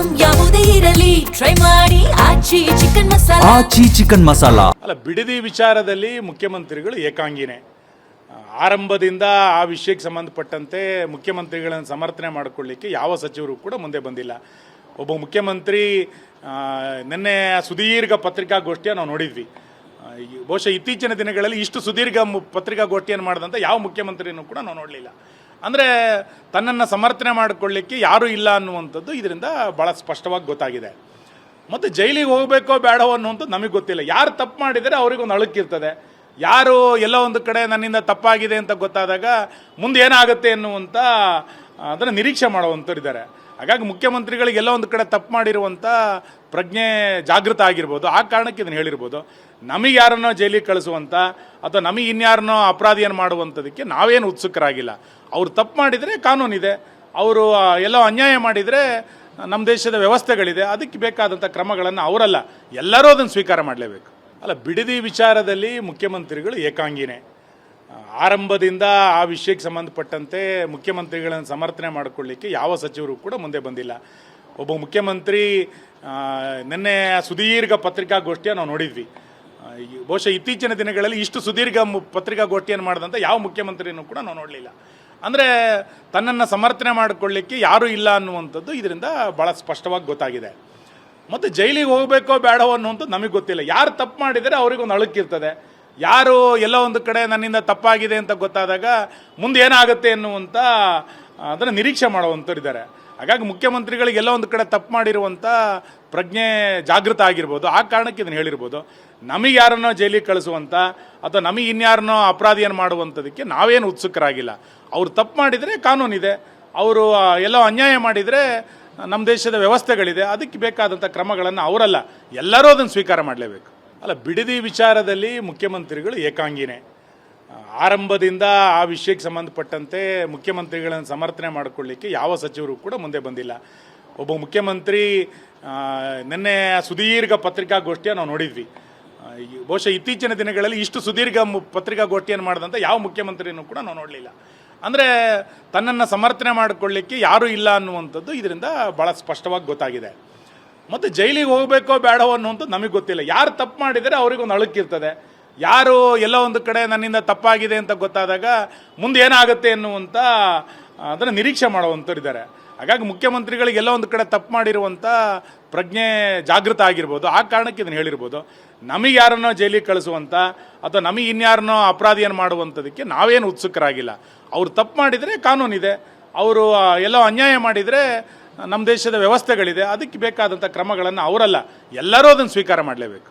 Item ಯಾವುದೇ ಇರಲಿ try ಮಾಡಿ ಆಚಿ ಚಿಕನ್ ಮಸಾಲಾ. ಆಚಿ ಚಿಕನ್ ಮಸಾಲಾ. ಅಲ್ಲ, ಬಿಡದಿ ವಿಚಾರದಲ್ಲಿ ಮುಖ್ಯಮಂತ್ರಿಗಳು ಏಕಾಂಗಿನೇ. ಆರಂಭದಿಂದ ಆ ವಿಷಯಕ್ಕೆ ಸಂಬಂಧಪಟ್ಟಂತೆ ಮುಖ್ಯಮಂತ್ರಿಗಳನ್ನು ಸಮರ್ಥನೆ ಮಾಡಿಕೊಳ್ಳಿಕ್ಕೆ ಯಾವ ಸಚಿವರು ಕೂಡ ಮುಂದೆ ಬಂದಿಲ್ಲ. ಒಬ್ಬ ಮುಖ್ಯಮಂತ್ರಿ ನಿನ್ನೆ ಸುದೀರ್ಘ ಪತ್ರಿಕಾಗೋಷ್ಠಿಯ ನಾವು ನೋಡಿದ್ವಿ. ಬಹುಶಃ ಇತ್ತೀಚಿನ ದಿನಗಳಲ್ಲಿ ಇಷ್ಟು ಸುದೀರ್ಘ ಪತ್ರಿಕಾಗೋಷ್ಠಿಯನ್ನು ಮಾಡಿದಂಥ ಯಾವ ಮುಖ್ಯಮಂತ್ರಿನೂ ಕೂಡ ನಾವು ನೋಡಲಿಲ್ಲ. ಅಂದರೆ ತನ್ನನ್ನು ಸಮರ್ಥನೆ ಮಾಡಿಕೊಳ್ಳಿಕ್ಕೆ ಯಾರೂ ಇಲ್ಲ ಅನ್ನುವಂಥದ್ದು ಇದರಿಂದ ಭಾಳ ಸ್ಪಷ್ಟವಾಗಿ ಗೊತ್ತಾಗಿದೆ. ಮತ್ತು ಜೈಲಿಗೆ ಹೋಗಬೇಕೋ ಬೇಡವೋ ಅನ್ನುವಂಥದ್ದು ನಮಗೆ ಗೊತ್ತಿಲ್ಲ. ಯಾರು ತಪ್ಪು ಮಾಡಿದರೆ ಅವ್ರಿಗೊಂದು ಅಳುಕಿರ್ತದೆ. ಯಾರು ಎಲ್ಲೋ ಒಂದು ಕಡೆ ನನ್ನಿಂದ ತಪ್ಪಾಗಿದೆ ಅಂತ ಗೊತ್ತಾದಾಗ ಮುಂದೆ ಏನಾಗುತ್ತೆ ಎನ್ನುವಂಥ ಅದನ್ನು ನಿರೀಕ್ಷೆ ಮಾಡುವಂಥವ್ರಿದ್ದಾರೆ. ಹಾಗಾಗಿ ಮುಖ್ಯಮಂತ್ರಿಗಳಿಗೆ ಎಲ್ಲೋ ಒಂದು ಕಡೆ ತಪ್ಪು ಮಾಡಿರುವಂಥ ಪ್ರಜ್ಞೆ ಜಾಗೃತ ಆಗಿರ್ಬೋದು. ಆ ಕಾರಣಕ್ಕೆ ಇದನ್ನು ಹೇಳಿರ್ಬೋದು. ನಮಗೆ ಯಾರನ್ನೋ ಜೈಲಿಗೆ ಕಳಿಸುವಂಥ ಅಥವಾ ನಮಗೆ ಇನ್ಯಾರನ್ನೋ ಅಪರಾಧಿಯನ್ನು ಮಾಡುವಂಥದಕ್ಕೆ ನಾವೇನು ಉತ್ಸುಕರಾಗಿಲ್ಲ. ಅವ್ರು ತಪ್ಪು ಮಾಡಿದರೆ ಕಾನೂನಿದೆ. ಅವರು ಎಲ್ಲೋ ಅನ್ಯಾಯ ಮಾಡಿದರೆ ನಮ್ಮ ದೇಶದ ವ್ಯವಸ್ಥೆಗಳಿದೆ. ಅದಕ್ಕೆ ಬೇಕಾದಂಥ ಕ್ರಮಗಳನ್ನು ಅವರಲ್ಲ, ಎಲ್ಲರೂ ಅದನ್ನು ಸ್ವೀಕಾರ ಮಾಡಲೇಬೇಕು. ಅಲ್ಲ, ಬಿಡದಿ ವಿಚಾರದಲ್ಲಿ ಮುಖ್ಯಮಂತ್ರಿಗಳು ಏಕಾಂಗಿನೇ. ಆರಂಭದಿಂದ ಆ ವಿಷಯಕ್ಕೆ ಸಂಬಂಧಪಟ್ಟಂತೆ ಮುಖ್ಯಮಂತ್ರಿಗಳನ್ನು ಸಮರ್ಥನೆ ಮಾಡಿಕೊಳ್ಳಿಕ್ಕೆ ಯಾವ ಸಚಿವರು ಕೂಡ ಮುಂದೆ ಬಂದಿಲ್ಲ. ಒಬ್ಬ ಮುಖ್ಯಮಂತ್ರಿ ನಿನ್ನೆ ಸುದೀರ್ಘ ಪತ್ರಿಕಾಗೋಷ್ಠಿಯ ನಾವು ನೋಡಿದ್ವಿ. ಬಹುಶಃ ಇತ್ತೀಚಿನ ದಿನಗಳಲ್ಲಿ ಇಷ್ಟು ಸುದೀರ್ಘ ಪತ್ರಿಕಾಗೋಷ್ಠಿಯನ್ನು ಮಾಡಿದಂಥ ಯಾವ ಮುಖ್ಯಮಂತ್ರಿನೂ ಕೂಡ ನಾವು ನೋಡಲಿಲ್ಲ. ಅಂದರೆ ತನ್ನನ್ನು ಸಮರ್ಥನೆ ಮಾಡಿಕೊಳ್ಳಿಕ್ಕೆ ಯಾರೂ ಇಲ್ಲ ಅನ್ನುವಂಥದ್ದು ಇದರಿಂದ ಭಾಳ ಸ್ಪಷ್ಟವಾಗಿ ಗೊತ್ತಾಗಿದೆ. ಮತ್ತು ಜೈಲಿಗೆ ಹೋಗಬೇಕೋ ಬೇಡವೋ ಅನ್ನುವಂಥದ್ದು ನಮಗೆ ಗೊತ್ತಿಲ್ಲ. ಯಾರು ತಪ್ಪು ಮಾಡಿದರೆ ಅವ್ರಿಗೊಂದು ಅಳುಕಿರ್ತದೆ. ಯಾರು ಎಲ್ಲೋ ಒಂದು ಕಡೆ ನನ್ನಿಂದ ತಪ್ಪಾಗಿದೆ ಅಂತ ಗೊತ್ತಾದಾಗ ಮುಂದೆ ಏನಾಗುತ್ತೆ ಎನ್ನುವಂಥ ಅದನ್ನು ನಿರೀಕ್ಷೆ ಮಾಡುವಂಥವ್ರಿದ್ದಾರೆ. ಹಾಗಾಗಿ ಮುಖ್ಯಮಂತ್ರಿಗಳಿಗೆ ಎಲ್ಲೋ ಒಂದು ಕಡೆ ತಪ್ಪು ಮಾಡಿರುವಂಥ ಪ್ರಜ್ಞೆ ಜಾಗೃತ ಆಗಿರ್ಬೋದು. ಆ ಕಾರಣಕ್ಕೆ ಇದನ್ನು ಹೇಳಿರ್ಬೋದು. ನಮಗೆ ಯಾರನ್ನೋ ಜೈಲಿಗೆ ಕಳಿಸುವಂಥ ಅಥವಾ ನಮಗೆ ಇನ್ಯಾರನ್ನೋ ಅಪರಾಧಿಯನ್ನು ಮಾಡುವಂಥದಕ್ಕೆ ನಾವೇನು ಉತ್ಸುಕರಾಗಿಲ್ಲ. ಅವ್ರು ತಪ್ಪು ಮಾಡಿದರೆ ಕಾನೂನಿದೆ. ಅವರು ಎಲ್ಲೋ ಅನ್ಯಾಯ ಮಾಡಿದರೆ ನಮ್ಮ ದೇಶದ ವ್ಯವಸ್ಥೆಗಳಿದೆ. ಅದಕ್ಕೆ ಬೇಕಾದಂಥ ಕ್ರಮಗಳನ್ನು ಅವರಲ್ಲ, ಎಲ್ಲರೂ ಅದನ್ನು ಸ್ವೀಕಾರ ಮಾಡಲೇಬೇಕು. ಅಲ್ಲ, ಬಿಡದಿ ವಿಚಾರದಲ್ಲಿ ಮುಖ್ಯಮಂತ್ರಿಗಳು ಏಕಾಂಗಿನೇ. ಆರಂಭದಿಂದ ಆ ವಿಷಯಕ್ಕೆ ಸಂಬಂಧಪಟ್ಟಂತೆ ಮುಖ್ಯಮಂತ್ರಿಗಳನ್ನು ಸಮರ್ಥನೆ ಮಾಡಿಕೊಳ್ಳಿಕ್ಕೆ ಯಾವ ಸಚಿವರು ಕೂಡ ಮುಂದೆ ಬಂದಿಲ್ಲ. ಒಬ್ಬ ಮುಖ್ಯಮಂತ್ರಿ ನಿನ್ನೆ ಸುದೀರ್ಘ ಪತ್ರಿಕಾಗೋಷ್ಠಿಯ ನಾವು ನೋಡಿದ್ವಿ. ಬಹುಶಃ ಇತ್ತೀಚಿನ ದಿನಗಳಲ್ಲಿ ಇಷ್ಟು ಸುದೀರ್ಘ ಪತ್ರಿಕಾಗೋಷ್ಠಿಯನ್ನು ಮಾಡಿದಂಥ ಯಾವ ಮುಖ್ಯಮಂತ್ರಿನೂ ಕೂಡ ನಾವು ನೋಡಲಿಲ್ಲ. ಅಂದರೆ ತನ್ನನ್ನು ಸಮರ್ಥನೆ ಮಾಡಿಕೊಳ್ಳಿಕ್ಕೆ ಯಾರೂ ಇಲ್ಲ ಅನ್ನುವಂಥದ್ದು ಇದರಿಂದ ಭಾಳ ಸ್ಪಷ್ಟವಾಗಿ ಗೊತ್ತಾಗಿದೆ. ಮತ್ತು ಜೈಲಿಗೆ ಹೋಗಬೇಕೋ ಬೇಡವೋ ಅನ್ನುವಂಥದ್ದು ನಮಗೆ ಗೊತ್ತಿಲ್ಲ. ಯಾರು ತಪ್ಪು ಮಾಡಿದರೆ ಅವ್ರಿಗೊಂದು ಅಳುಕಿರ್ತದೆ. ಯಾರು ಎಲ್ಲೋ ಒಂದು ಕಡೆ ನನ್ನಿಂದ ತಪ್ಪಾಗಿದೆ ಅಂತ ಗೊತ್ತಾದಾಗ ಮುಂದೆ ಏನಾಗುತ್ತೆ ಎನ್ನುವಂಥ ಅದನ್ನು ನಿರೀಕ್ಷೆ ಮಾಡುವಂಥವ್ರಿದ್ದಾರೆ. ಹಾಗಾಗಿ ಮುಖ್ಯಮಂತ್ರಿಗಳಿಗೆ ಎಲ್ಲೋ ಒಂದು ಕಡೆ ತಪ್ಪು ಮಾಡಿರುವಂಥ ಪ್ರಜ್ಞೆ ಜಾಗೃತ ಆಗಿರ್ಬೋದು. ಆ ಕಾರಣಕ್ಕೆ ಇದನ್ನು ಹೇಳಿರ್ಬೋದು. ನಮಗೆ ಯಾರನ್ನೋ ಜೈಲಿಗೆ ಕಳಿಸುವಂಥ ಅಥವಾ ನಮಗೆ ಇನ್ಯಾರನ್ನೋ ಅಪರಾಧಿಯನ್ನು ಮಾಡುವಂಥದಕ್ಕೆ ನಾವೇನು ಉತ್ಸುಕರಾಗಿಲ್ಲ. ಅವ್ರು ತಪ್ಪು ಮಾಡಿದರೆ ಕಾನೂನಿದೆ. ಅವರು ಎಲ್ಲೋ ಅನ್ಯಾಯ ಮಾಡಿದರೆ ನಮ್ಮ ದೇಶದ ವ್ಯವಸ್ಥೆಗಳಿದೆ. ಅದಕ್ಕೆ ಬೇಕಾದಂಥ ಕ್ರಮಗಳನ್ನು ಅವರಲ್ಲ, ಎಲ್ಲರೂ ಅದನ್ನು ಸ್ವೀಕಾರ ಮಾಡಲೇಬೇಕು.